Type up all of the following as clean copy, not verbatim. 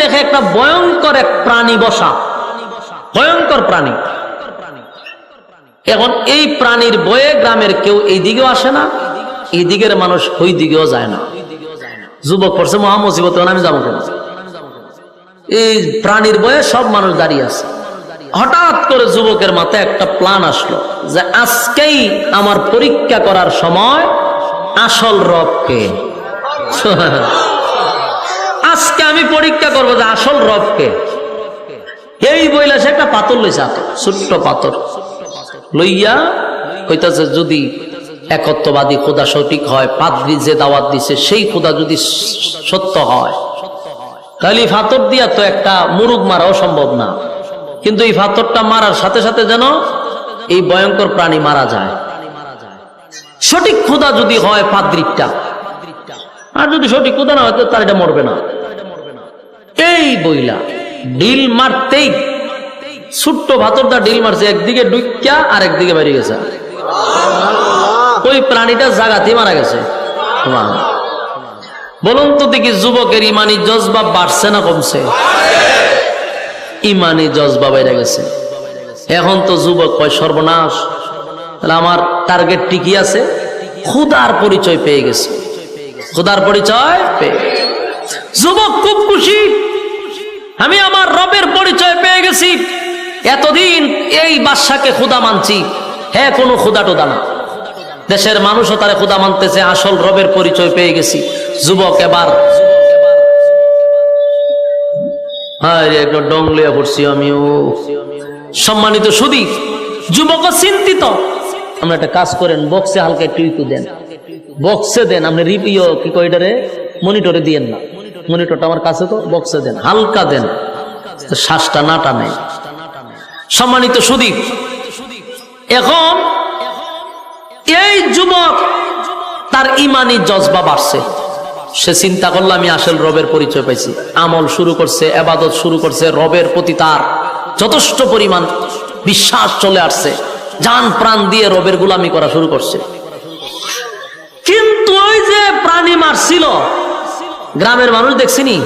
দেখে একটা ভয়ঙ্কর এক প্রাণী বসা, ভয়ঙ্কর প্রাণী। এখন এই প্রাণীর ভয়ে গ্রামের কেউ এই দিকেও আসে না, এই দিকের মানুষ ওই দিকেও যায় না। যুবক পড়ছে মহা মুসিবত, আমি যাবো কেন? এই প্রাণীর ভয়ে সব মানুষ দাঁড়িয়ে আছে। হঠাৎ করে যুবকের মাথায় একটা প্ল্যান আসলো যে আজকেই আমার পরীক্ষা করার সময় আসল রবকে। আজকে আমি পরীক্ষা করবো যে আসল রবকে। এই বইলা সে একটা পাথর লইছে, ছোট্ট পাথর লইয়া কইতাছে যদি একত্ববাদী খোদা সঠিক হয়, পাদ্রী যে দাওয়াত দিছে সেই খোদা যদি সত্য হয়, তাহলে এই পাথর দিয়া তো একটা মুরুগ মারাও সম্ভব না। কিন্তু এই পাথরটা মারার সাথে সাথে যেন এই ভয়ঙ্কর প্রাণী মারা যায়। সঠিক খোদা যদি হয় পাদ্রীটা, আর যদি সঠিক খোদা না হয় তার এটা মরবে না। এই বইলা ডিল মারতেই ছোট্ট পাথরটা ডিল মারছে, একদিকে ডুইকা আর একদিকে বেরিয়ে গেছে। ওই প্রাণীটা জাগাতে মারা গেছে। বলুন তো দেখি যুবকের ইমানি জজবা বাড়ছে না কমছে? ইমানি জজবা বেড়ে গেছে। এখন তো যুবক কয় সর্বনাশ, তাহলে আমার টার্গেট ঠিকই আছে, খোদার পরিচয় পেয়ে গেছে। খোদার পরিচয় পেয়ে যুবক খুব খুশি, আমি আমার রবের পরিচয় পেয়ে গেছি। এতদিন এই বাদশাকে খোদা মানছি, হ্যাঁ কোনো খোদা টোদা না, দেশের মানুষও তারে খোদা মানতেছে, আসল রবের পরিচয় পেয়ে গেছি। যুবক এবার একটা ডংলিয়া পড়ছি আমিও। সম্মানিত সুধী, যুবক চিন্তিত। আমরা একটা কাজ করেন, বক্সে হালকা একটু ইকু দেন, বক্সে দেন। আপনি রিপিও কি কইটারে মনিটরে দিয়েন না, মনিটরটা আমার কাছে তো, বক্সে দেন, হালকা দেন, শ্বাসটা না টানে। সম্মানিত সুধী, এখন এই যুবক তার ইমানি জজবা বাড়ছে। সে চিন্তা করলো আমি আসল রবের পরিচয় পাইছি। আমল শুরু করছে, ইবাদত শুরু করছে, রবের প্রতি তার যথেষ্ট পরিমাণ বিশ্বাস চলে আসছে, জান প্রাণ দিয়ে রবের গোলামি করা শুরু করছে। কিন্তু ওই যে প্রাণী মারছিল, গ্রামের মানুষ দেখছিনি,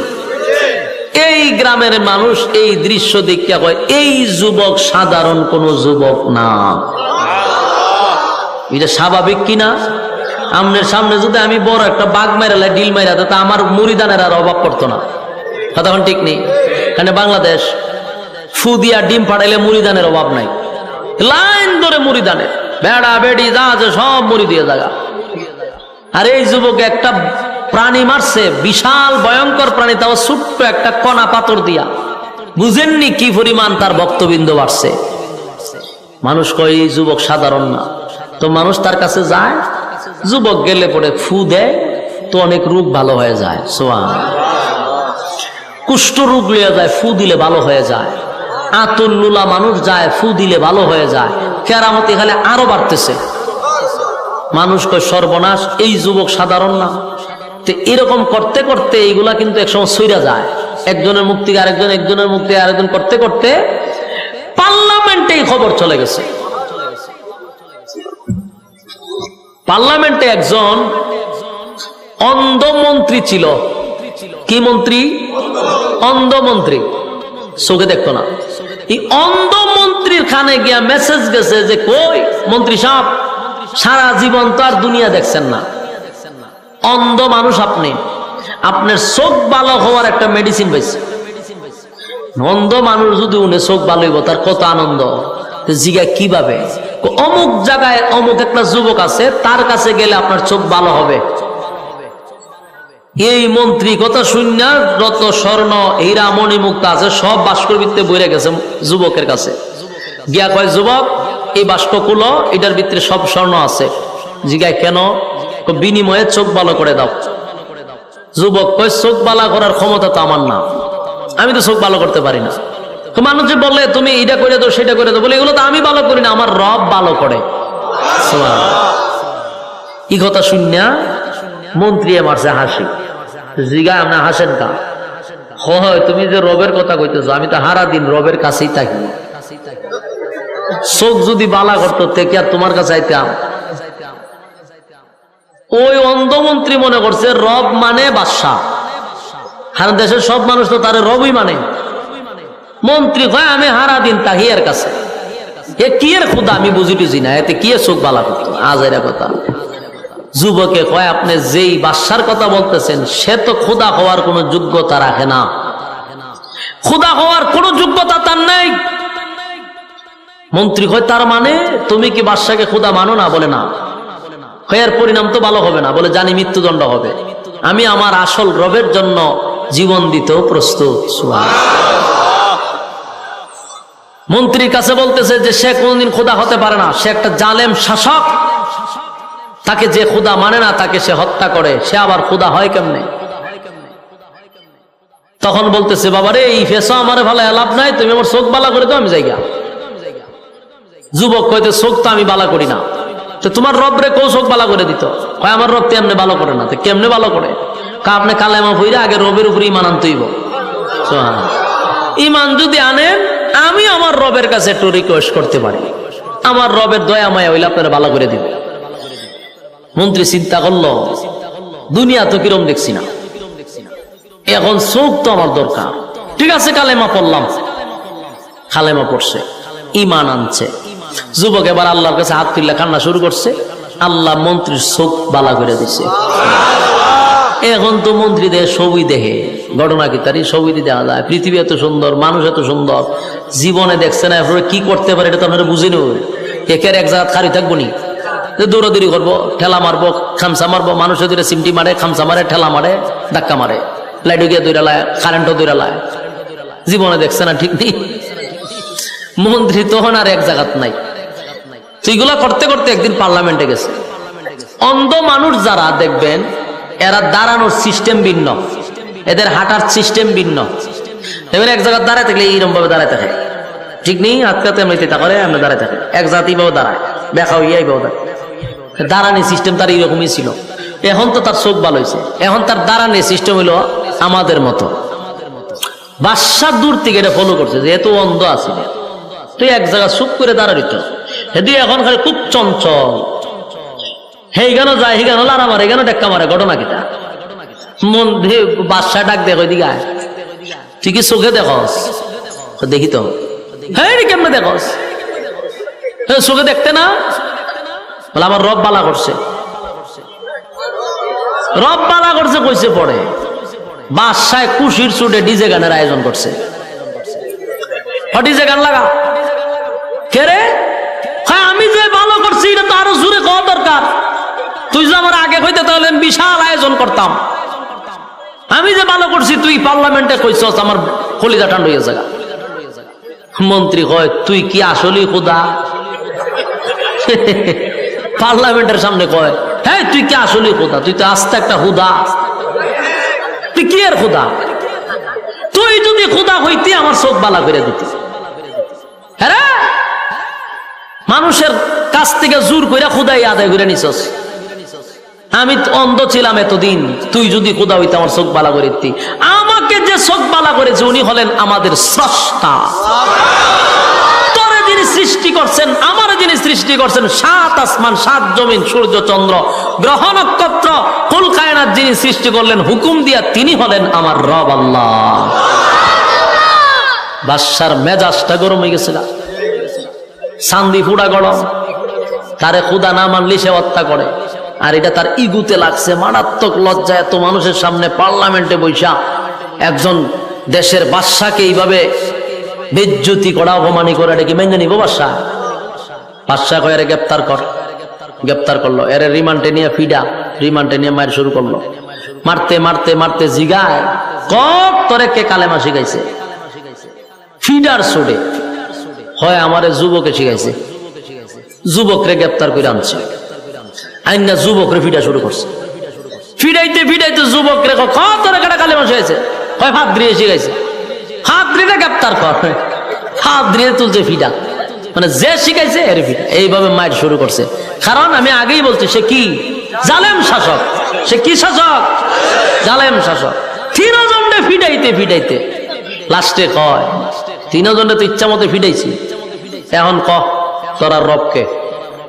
এই গ্রামের মানুষ এই দৃশ্য দেখিয়া কয় এই যুবক সাধারণ কোন যুবক না। এটা স্বাভাবিক কিনা? আমনের সামনে যদি আমি বড় একটা বাঘ মেরালে ডিল মেরা, তা আমার মুড়িদানের আর অভাব পড়তো না। কথা ঠিক নেই? এখানে বাংলাদেশ ফু দিয়া ডিম ফাটাইলে মুড়িদানের অভাব নাই, লাইন ধরে মুড়িদানের বেড়া বেড়ি যা আছে সব মুড়ি দিয়ে জায়গা। আর এই যুবক একটা প্রাণী মারছে, বিশাল ভয়ঙ্কর প্রাণী, তাও ছোট্ট একটা কণা পাথর দিয়া। বুঝেননি কি পরিমাণ তার ভক্তবৃন্দ বাড়ছে। মানুষ কয় এই যুবক সাধারণ না, তো মানুষ তার কাছে যায়। যুবক গেলে পরে ফু দেয়, তো অনেক রোগ ভালো হয়ে যায়। কুষ্ঠ রোগ লিয়ে যায়, ফু দিলে ভালো হয়ে যায়। আতুল্লুলা মানুষ যায়, ফু দিলে ভালো হয়ে যায়। কেরামতি খালে আরো বাড়তেছে। মানুষ কয় সর্বনাশ, এই যুবক সাধারণ না। তো এরকম করতে করতে এইগুলা কিন্তু একসময় সইরা যায়। একজনের মুক্তি আরেকজন, একজনের মুক্তি আরেকজন করতে করতে পার্লামেন্টে এই খবর চলে গেছে। পার্লামেন্টে একজন অন্ধ মন্ত্রী ছিল। কি মন্ত্রী? অন্ধ মন্ত্রী, চোখে দেখতো না। এই অন্ধ মন্ত্রীর খানে গিয়া মেসেজ গেছে যে কই মন্ত্রী সাহেব, সারা জীবন তো আর দুনিয়া দেখছেন না, অন্ধ মানুষ আপনি, আপনার চোখ ভালো হওয়ার একটা মেডিসিন পাইছে। অন্ধ মানুষ যদি উনি চোখ ভালো হইব, তার কত আনন্দ। জিগা কিভাবে? অমুক জায়গায় অমুক একটা যুবক আছে, তার কাছে গেলে আপনার চোখ ভালো হবে। এই মন্ত্রী কথা শুননা যত স্বর্ণ হীরা মণি মুক্তা আছে সব বাস্কর ভিতরে বইরে গেছে যুবকের কাছে। গিয়া কয় যুবক, এই বাস্ক খুলো, এটার ভিতরে সব স্বর্ণ আছে। জিগায় কেন? বিনিময়ে চোখ ভালো করে দাও। যুবক কয় চোখ ভালো করার ক্ষমতা তো আমার না, আমি তো চোখ ভালো করতে পারি না। মানুষ যে বললে তুমি এটা করে দাও সেটা করে দাও, বলে এগুলো তো আমি ভালো করি না, আমার রব ভালো করে। এই কথা শুনিয়া মন্ত্রী মারছে হাসি। জিগা আপনি হাসেন কা? হয় তুমি যে রবের কথা কইতেছো, আমি তো হারা দিন রবের কাছেই থাকি। চোখ যদি বালা করতো কি আর তোমার কাছে আইতাম? ওই অন্ধমন্ত্রী মনে করছে রব মানে বাদশা, আর দেশের সব মানুষ তো তার রবই মানে। মন্ত্রী কয় আমি হারা দিন তাহিয়ার কাছে, এ কি এর খুদা আমি বুঝি টুঝি না, এতে কি চোখ বালা করতো আজেরা কথা। যুবকে কয় আপনি যেই বাদশার কথা বলতেছেন সে তো খুদা হওয়ার কোন যোগ্যতা রাখে না, খুদা হওয়ার কোন যোগ্যতা তার নাই। মন্ত্রী কয় তার মানে তুমি কি বাদশাকে খুদা মানো না? বলে না। এর পরিণাম তো ভালো হবে না, বলে জানি মৃত্যুদণ্ড হবে, আমি আমার আসল রবের জন্য জীবন দিতেও প্রস্তুত। মন্ত্রীর কাছে বলতেছে যে সে কোনদিন খোদা হতে পারে না, সে একটা জালেম শাসক, তাকে যে খোদা মানে না তাকে সে হত্যা করে, সে আবার খোদা হয় কেমনে? তখন বলতেছে বাবারে এই ফেসা আমার ভালো লাভ নাই, তুমি আমার চোখ বালা করে দাও আমি জায়গা। যুবক কইতে চোখ তো আমি বালা করি না, তো তোমার রব রে কেউ চোখ বালা করে দিত? কয় আমার রব তেমনি ভালো করে না। তো কেমনে ভালো করে? আপনি কালেমা পড়ে আগে রবের উপরে ইমান আনতেইব। ইমান যদি আনেন আমি আমার রবের কাছে একটু রিকোয়েস্ট করতে পারি, আমার রবের দয়া মায়া হইলে আপনারা ভালো করে দিবে। মন্ত্রী চিন্তা করলো দুনিয়া তো কিরম দেখছি না, এখন চোখ তো আমার দরকার। ঠিক আছে কালেমা পড়লাম, কালেমা পড়ছে, ইমান আনছে। যুবক এবার আল্লাহর কাছে হাত তুললে কান্না শুরু করছে, আল্লাহ মন্ত্রীর চোখ বালা করে দিছে। এখন তো মন্ত্রী দেহে ছবি দেখে, ঘটনা কি তারই ছবি দেখা যায়। পৃথিবী এত সুন্দর, মানুষ এত সুন্দর, জীবনে দেখছে না, এরপরে কি করতে পারে এটা তো আপনারা বুঝে নেব। একের এক জায়গা খারি থাকবো নি, দৌড়াদৌড়ি করবো, ঠেলা মারবো, খামসা মারবো, মানুষের দূরে সিমটি মারে, খামসা মারে, ঠেলা মারে, ধাক্কা মারে, লাইটও গিয়ে দৌড়ালায়, কারেন্টও দৌড়ালায়, জীবনে দেখছে না, ঠিক নেই। মন্ত্রী তখন আর এক জায়গাত নাই। তো এইগুলা করতে করতে একদিন পার্লামেন্টে গেছে। অন্ধ মানুষ যারা দেখবেন এরা দাঁড়ানোর সিস্টেম ভিন্ন, এদের হাঁটার সিস্টেম ভিন্ন। এবার এক জায়গায় দাঁড়ায় থাকলে এইরকম ভাবে দাঁড়ায় থাকে, ঠিক নেই, আজকাতে এমনিতে তা করে আমরা দাঁড়ায় থাকে, এক জাতি ভাবে দাঁড়ায়, দেখা হইয়া এইভাবে দাঁড়ানোর সিস্টেম তার এইরকমই ছিল। এখন তো তার চোখ ভালো হয়েছে, এখন তার দাঁড়ানোর সিস্টেম হইলো আমাদের মতো। বাদশা দূর থেকে এটা ফলো করছে, যেহেতু অন্ধ আছে, তুই এক জায়গায় চুপ করে দাঁড়াইত, হেদি এখন খালি খুব চঞ্চল, হেই কেন যায়, হি কেন লারা মারে, কেন টেক্কা মারে, ঘটনা কিটা? মন বাদশা ডাক দেখো দিকে, তুই কি চোখে দেখস? দেখি তো, হ্যাঁ কেমনে দেখস? চোখে দেখতে না? বলে আমার রব বালা করছে, রব বালা করছে কইছে পড়ে। বাদশায় খুশির চুটে ডিজে গানের আয়োজন করছে, ডিজে গান লাগা। কে রে? হ্যাঁ আমি যে ভালো করছি এটা তো আরো জোরে কওয়া দরকার, তুই যে আমার আগে কইতে তাহলে বিশাল আয়োজন করতাম। আমি যে ভালো করছি তুই পার্লামেন্টে কইছস, আমার কলিজা ঠান্ডা হয়ে যায়। মন্ত্রী কয় তুই কি আসলেই খোদা? পার্লামেন্টের সামনে কয় হ্যাঁ তুই কি আসলেই খোদা? তুই তো আস্তে একটা হুদা, তুই কি এর খোদা? তুই যদি খোদা হইতি আমার চোখ বালা করে দিতি। হ্যাঁ মানুষের কাছ থেকে জোর করে খোদাই আদায় করে নিছস। আমি অন্ধ ছিলাম এতদিন, তুই যদি খোদা হইতে আমার চোখ বালা করে দিতি। আমাকে যে চোখ বালা করেছে উনি হলেন আমাদের স্রষ্টা। তোরে যিনি সৃষ্টি করছেন, আমার যিনি সৃষ্টি করছেন, সাত আসমান, সাত জমিন, সূর্য চন্দ্র, গ্রহ নক্ষত্র, কুল কায়নাত যিনি সৃষ্টি করলেন হুকুম দিয়া, তিনি হলেন আমার রব আল্লাহ। বাদশার মেজাজটা গরম হয়ে গেছিল, চান্দি ফুড়া গরম। তারে খোদা না মানলে সে হত্যা করে, আর এটা তার ইগুতে লাগছে মারাত্মক লজ্জা। এত মানুষের সামনে পার্লামেন্টে বৈশা একজন দেশের বাদশাকে এইভাবে বেজ্জতি করা, অপমানি করে, এটা কি মেনে নিব বাদশা? বাদশা কয় এর গ্রেপ্তার কর। গ্রেপ্তার করলো, এর রিমান্ডে নিয়ে ফিডা, রিমান্ডে নিয়ে মায়ের শুরু করলো। মারতে মারতে মারতে জিগায় কত তোরে কে কালেমা শিখাইছে? ফিডার সুডে হয় আমারে যুবকে শিখাইছে, যুবকরে গ্রেপ্তার করে আনছে, আইনা যুবকরে ফিডা শুরু করছে। ফিডাইতে ফিডাইতে যুবকরে তোরে কেটা কালেমা শিখাইছে? হয় হাত দিয়ে শিখাইছে, হাত দিয়ে গ্রেপ্তার কর। হাত দিয়ে তুলছে ফিডা, মানে যে শিখাইছে এর ফিডা। এইভাবে মায়ের শুরু করছে। কারণ আমি আগেই বলছি সে কি জালেম শাসক। সে কি শাসক? জালেম শাসক। তিনজনে ফিডাইতে ফিডাইতে লাস্টে কয় তিনজনে তো ইচ্ছা মতো ফিডাইছি, এখন ক তোরা রবকে।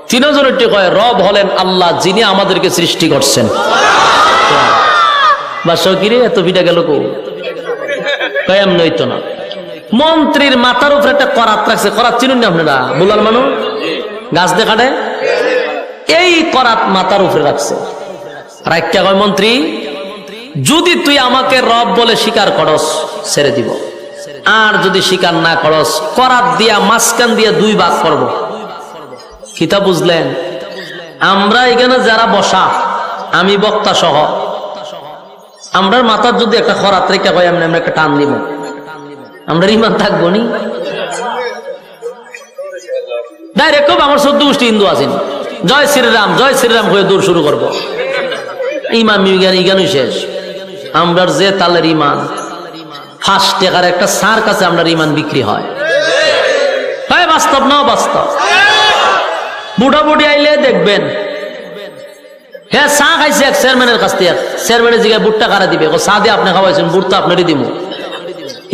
তিনজনের কয় রব হলেন আল্লাহ, যিনি আমাদেরকে সৃষ্টি করছেন। বাদশা কিরে এত ফিডা গেল কো? এমনি হইতো না। মন্ত্রীর মাথার উপরে একটা করাত রাখছে, করাত চিনুন না আপনারা, বুলার মানুষ গাছ দেখাটে, এই করাত মাথার উপরে রাখছে। রাখা কয় মন্ত্রী, যদি তুই আমাকে রব বলে স্বীকার করস ছেড়ে দিব, আর যদি স্বীকার না করস করাত দিয়া মাঝখান দিয়া দুই ভাগ করব। কিতা বুঝলেন? আমরা এখানে যারা বসা, আমি বক্তা সহ, আমরার মাথার যদি একটা খরাত রেখা হয় আমরা একটা টান দিব, আমরা ইমান থাকবো নি? ডাইরেক্ট আমার 14 গোষ্ঠী হিন্দু আছেন, জয় শ্রীরাম হয়ে দূর শুরু করবো, ইমান ইগানই শেষ। আমরার যে তালের ইমান, 5 টাকার একটা সার কাছে আমরা ইমান বিক্রি হয়। বাস্তব না বাস্তব? বুড়া বুড়ি আইলে দেখবেন, হ্যাঁ চা খাইছে এক চেয়ারম্যানের কাছ থেকে, চেয়ারম্যানের জিগায় বুটটা কারা দিবে, চা দিয়ে আপনি খাওয়াইছেন, বুটটা আপনারই দিব।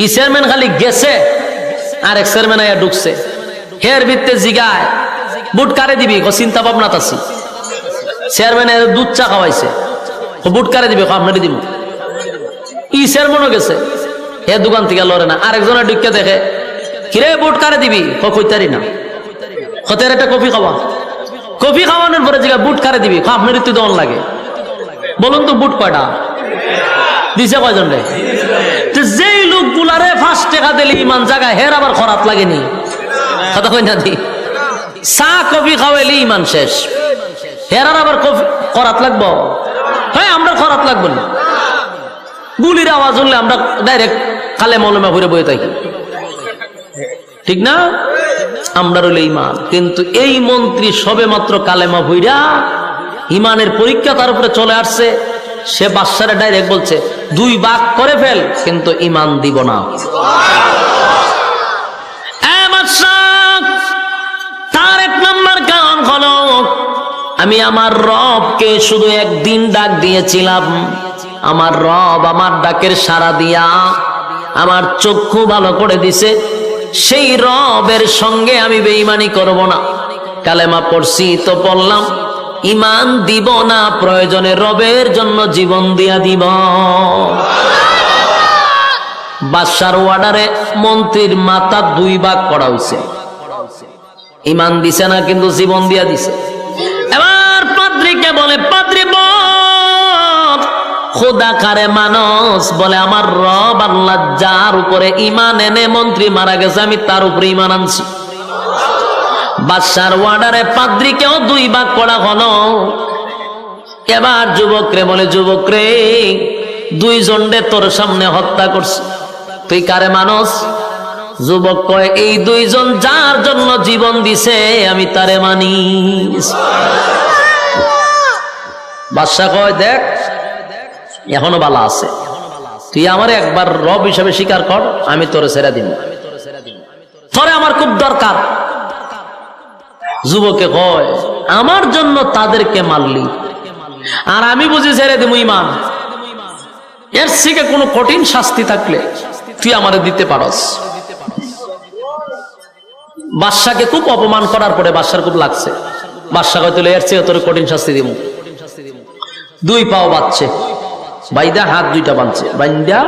ই চেয়ারম্যান খালি গেছে, আর এক চেয়ারম্যান আয়া ঢুকছে, হের ভিত্তে জিগায় বুট কারে দিবি, চিন্তা ভাবনা আছি। চেয়ারম্যান দুধ চা খাওয়াইছে, বুট কারে দিবে, আপনারই দিব। ই চেয়ারম্যানও গেছে, হে দোকান থেকে লড়ে না, আরেকজনের ঢুকে দেখে, কিরে বুট কারে দিবি, কইতারি না, হতের একটা কফি খাওয়া, কফি খাওয়ানোর পরে জিগা বুট কারে দিবি, আপনারই তো দন লাগে, বলুন তো বুট কয়টা দিছে, কয়জন রে? যেই লোক গুলারে 5 টাকা দিলে ইমান জায়গায়, হের আবার খরাত লাগেনি, কথা কই না দি, চা কফি খাওয়াইলে ইমান শেষ, হেরার আবার কফি খরাত লাগবো? হ্যাঁ আমরা খরাত লাগবো না। গুলির আওয়াজ হলে আমরা ডাইরেক্ট কালে মলমা ঘুরে বয়ে থাকি, ঠিক না? আমরা রইল ইমান। কিন্তু এই মন্ত্রী সবে মাত্র কালেমা ভুইরা ইমানের পরীক্ষা তার উপরে চলে আসছে, সে বাদশারে ডাইরেক্ট বলছে 2 ভাগ করে ফেল, কিন্তু ইমান দিব না। তার 1 নম্বর কারণ হলো, আমি আমার রবকে শুধু একদিন ডাক দিয়েছিলাম, আমার রব আমার ডাকের সাড়া দিয়া আমার চক্ষু ভালো করে দিছে, সেই রবের সঙ্গে আমি বেঈমানি করব না। কালেমা পড়ছি তো পড়লাম, ইমান দিব না, প্রয়োজনে রবের জন্য জীবন দিয়া দিব। বাদশার অর্ডারে মন্ত্রীর মাথা 2 ভাগ করা হয়েছে, ইমান দিছে না কিন্তু জীবন দিয়া দিছে। এবার পাদ্রীকে বলে, পাদ্রী বল খোদা কারে মানুষ? বলে আমার রব আল্লাহ, যার উপরে ইমান এনে মন্ত্রী মারা গেছে আমি তার উপরে ইমান আনছি। বাদশার অর্ডারে পাদ্রীকেও 2 ভাগ করা হলো। এবার যুবকরে বলে, যুবকরে 2 জনরে তোর সামনে হত্যা করছে, তুই কারে মানুষ? যুবক কয়, এই 2 জন যার জন্য জীবন দিছে আমি তারে মানি। বাদশা কয়, দেখ এখনো বালা আছে, তুই আমার একবার রব হিসাবে স্বীকার কর, আমি তোরে ছেড়ে দিব, তোরে আমার খুব দরকার। যুবকে কয়, আমার জন্য তাদেরকে মারলি, আর আমি বুঝি ছেড়ে দিব ইমান, এর থেকে কোনো কঠিন শাস্তি থাকলে তুই আমারে দিতে পারস। বাদশাকে খুব অপমান করার পরে বাদশার খুব লাগছে, বাদশা কয়, তুই এর চেয়ে তোর কঠিন শাস্তি দিব। 2 পাও বাঁধছে, বাইদা হাত 2টা বাঁধছে, বাইন্দা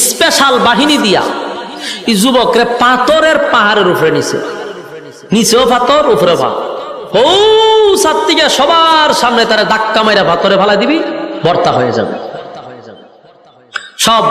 স্পেশাল বাহিনী দিয়া এই যুবকরে পাথরের পাহাড়ের উপরে নিচে, নিচেও পাথর উপরে ভাত, ও সাত্তিকে সবার সামনে তারা ধাক্কা মাইরা পাথরে ফালা দিবি, বর্তা হয়ে যাবে। সব